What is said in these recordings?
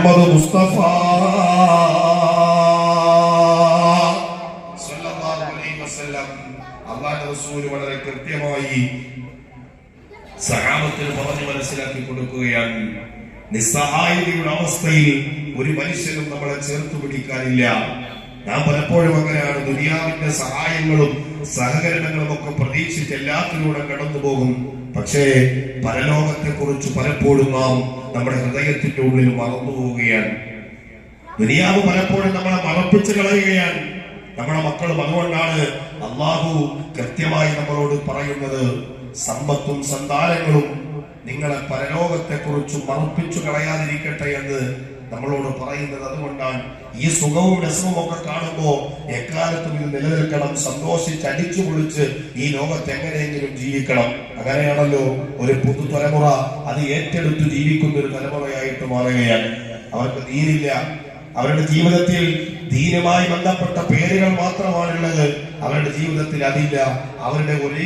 മുഹമ്മദ് മുസ്തഫ സല്ലല്ലാഹു അലൈഹി വസല്ലം അല്ലാഹുവിന്റെ റസൂൽ വളരെ കൃത്യമായി സഹാബത്തിന് പറഞ്ഞു മനസ്സിലാക്കി കൊടുക്കുകയാണ്. നിസ്സഹായതയുടെ അവസ്ഥയിൽ ഒരു മനുഷ്യനും നമ്മളെ ചേർത്ത് പിടിക്കാനില്ല. നാം പലപ്പോഴും അങ്ങനെയാണ്. ദുനിയാവിന്റെ സഹായങ്ങളും സഹകരണങ്ങളും ഒക്കെ പ്രതീക്ഷിച്ച് എല്ലാത്തിലൂടെ കടന്നു പോകും. പക്ഷേ പരലോകത്തെ കുറിച്ച് പലപ്പോഴും നാം നമ്മുടെ ഹൃദയത്തിന്റെ ഉള്ളിൽ മറന്നു പോവുകയാണ്. ദുനിയാവ് പലപ്പോഴും നമ്മളെ മറപ്പിച്ച് കളയുകയാണ്. നമ്മുടെ മക്കളും അതുകൊണ്ടാണ് അള്ളാഹു കൃത്യമായി നമ്മളോട് പറയുന്നത്, സമ്പത്തും സന്താനങ്ങളും നിങ്ങളെ പരലോകത്തെ കുറിച്ച് മറപ്പിച്ചു കളയാതിരിക്കട്ടെ എന്ന് നമ്മളോട് പറയുന്നത്. അതുകൊണ്ടാണ് ഈ സുഖവും രസവും ഒക്കെ കാണുമ്പോ എക്കാലത്തും ഇത് നിലനിൽക്കണം, സന്തോഷിച്ച് അടിച്ചു പൊളിച്ച് ഈ ലോകത്ത് എങ്ങനെയെങ്കിലും ജീവിക്കണം. അങ്ങനെയാണല്ലോ ഒരു പുതുതലമുറ അത് ഏറ്റെടുത്ത് ജീവിക്കുന്ന ഒരു തലമുറയായിട്ട് മാറുകയാണ്. അവർക്ക് ദീനില്ല. അവരുടെ ജീവിതത്തിൽ ദീനുമായി ബന്ധപ്പെട്ട പേരുകൾ മാത്രമാണുള്ളത്. അവരുടെ ജീവിതത്തിൽ അതില്ല. അവരുടെ ഒരേ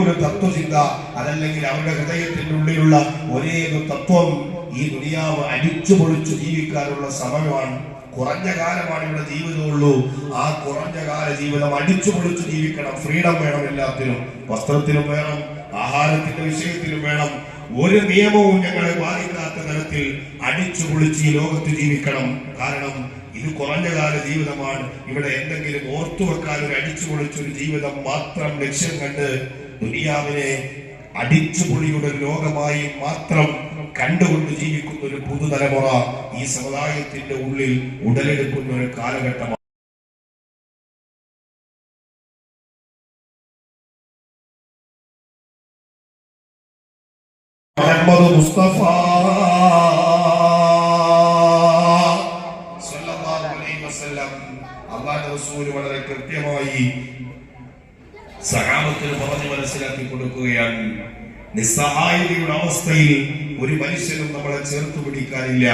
ഒരു തത്വചിന്ത, അതല്ലെങ്കിൽ അവരുടെ ഹൃദയത്തിന്റെ ഉള്ളിലുള്ള ഒരേ ഒരു തത്വം ഈ ദുനിയാവ് അടിച്ചു പൊളിച്ചു ജീവിക്കാനുള്ള സമയമാണ്. കുറഞ്ഞ കാലമാണ് ഇവിടെ ജീവിതമുള്ളൂ. ആ കുറഞ്ഞ കാല ജീവിതം അടിച്ചു പൊളിച്ചു ജീവിക്കണം. ഫ്രീഡം വേണം, എല്ലാത്തിനും, വസ്ത്രത്തിനും വേണം, ആഹാരത്തിന്റെ വിഷയത്തിലും വേണം. ഒരു നിയമവും ഞങ്ങളെ ബാധിക്കാത്ത തരത്തിൽ അടിച്ചു പൊളിച്ച് ഈ ലോകത്ത് ജീവിക്കണം. കാരണം ഇത് കുറഞ്ഞ കാല ജീവിതമാണ്. ഇവിടെ എന്തെങ്കിലും ഓർത്തുവെക്കാൻ ഒരു അടിച്ചു പൊളിച്ചൊരു ജീവിതം മാത്രം ലക്ഷ്യം കണ്ട് ദുനിയാവിനെ അടിച്ചുപൊളിയുടെ ലോകമായി മാത്രം കണ്ടുകൊണ്ട് ജീവിക്കുന്ന ഒരു പുതുതലമുറ ഈ സമുദായത്തിന്റെ ഉള്ളിൽ ഉടലെടുക്കുന്ന ഒരു കാലഘട്ടമാണ്. മുഹമ്മദ് മുസ്തഫ സല്ലല്ലാഹു അലൈഹി വസല്ലം അല്ലാഹുവിന്റെ റസൂൽ വളരെ കൃത്യമായി സഹാബത്തിന് പറഞ്ഞു മനസ്സിലാക്കി കൊടുക്കുകയാണ്. നിസ്സഹായതയുടെ അവസ്ഥയിൽ ഒരു മനുഷ്യനും നമ്മളെ ചേർത്ത് പിടിക്കാനില്ല.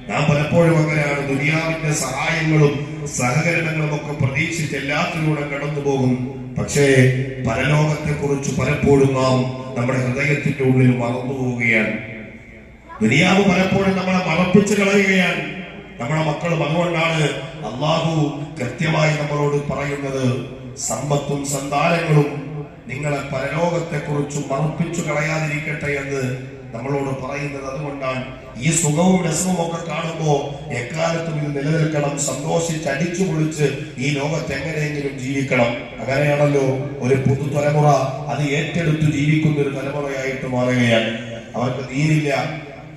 നാം പലപ്പോഴും അങ്ങനെയാണ്. ദുനിയാവിന്റെ സഹായങ്ങളും സഹകരണങ്ങളും ഒക്കെ പ്രതീക്ഷിച്ച് എല്ലാത്തിലൂടെ കടന്നു പോകും. പക്ഷേ പരലോകത്തെ കുറിച്ച് പലപ്പോഴും നാം നമ്മുടെ ഹൃദയത്തിന്റെ ഉള്ളിൽ മറന്നു പോവുകയാണ്. ദുനിയാവ് പലപ്പോഴും നമ്മളെ മറപ്പിച്ച് കളയുകയാണ്. നമ്മുടെ മക്കളും അതുകൊണ്ടാണ് അള്ളാഹു കൃത്യമായി നമ്മളോട് പറയുന്നത്, സമ്പത്തും സന്താനങ്ങളും നിങ്ങളെ പരലോകത്തെ കുറിച്ച് മറപ്പിച്ചു കളയാതിരിക്കട്ടെ എന്ന് നമ്മളോട് പറയുന്നത്. അതുകൊണ്ടാണ് ഈ സുഖവും രസവും ഒക്കെ കാണുമ്പോ എക്കാലത്തും ഇത് നിലനിൽക്കണം, സന്തോഷിച്ച് അടിച്ചു പൊളിച്ച് ഈ ലോകത്ത് എങ്ങനെയെങ്കിലും ജീവിക്കണം. അങ്ങനെയാണല്ലോ ഒരു പുതുതലമുറ അത് ഏറ്റെടുത്ത് ജീവിക്കുന്ന ഒരു തലമുറയായിട്ട് മാറുകയാണ്. അവർക്ക് ദീനില്ല.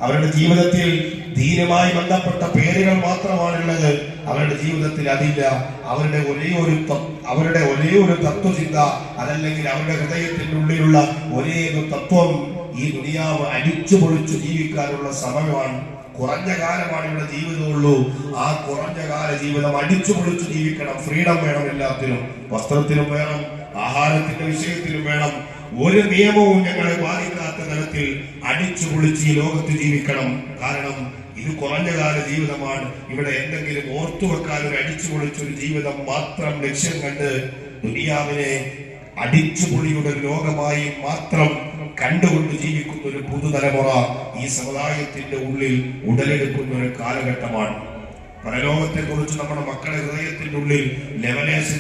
അവരുടെ ജീവിതത്തിൽ ദീനുമായി ബന്ധപ്പെട്ട പേരുകൾ മാത്രമാണുള്ളത്. അവരുടെ ജീവിതത്തിൽ അതില്ല. അവരുടെ ഒരേ ഒരു തത്വചിന്ത, അതല്ലെങ്കിൽ അവരുടെ ഹൃദയത്തിന്റെ ഉള്ളിലുള്ള ഒരേ ഒരു തത്വം ഈ ദുനിയാവ് അടിച്ചു പൊളിച്ചു ജീവിക്കാനുള്ള സമയമാണ്. കുറഞ്ഞ കാലമാണ് ഇവിടെ ജീവിതമുള്ളൂ. ആ കുറഞ്ഞ കാല ജീവിതം അടിച്ചു പൊളിച്ചു ജീവിക്കണം. ഫ്രീഡം വേണം, എല്ലാത്തിനും, വസ്ത്രത്തിനും വേണം, ആഹാരത്തിന്റെ വിഷയത്തിലും വേണം. ഒരു നിയമവും ഞങ്ങളെ ബാധിക്കാത്ത തരത്തിൽ അടിച്ചു പൊളിച്ച് ഈ ലോകത്ത് ജീവിക്കണം. കാരണം ഇത് കുറഞ്ഞ കാല ജീവിതമാണ്. ഇവിടെ എന്തെങ്കിലും ഓർത്തുവെക്കാൻ ഒരു അടിച്ചു പൊളിച്ചൊരു ജീവിതം മാത്രം ലക്ഷ്യം കണ്ട് ദുനിയാവിനെ അടിച്ചുപൊളിയുടെ ലോകമായി മാത്രം കണ്ടുകൊണ്ട് ജീവിക്കുന്ന ഒരു പുതുതലമുറ ഈ സമുദായത്തിന്റെ ഉള്ളിൽ ഉടലെടുക്കുന്ന ഒരു കാലഘട്ടമാണ്. പരലോകത്തെ കുറിച്ച് നമ്മുടെ മക്കളെ ഹൃദയത്തിന്റെ ഉള്ളിൽ ലെവലേഷൻ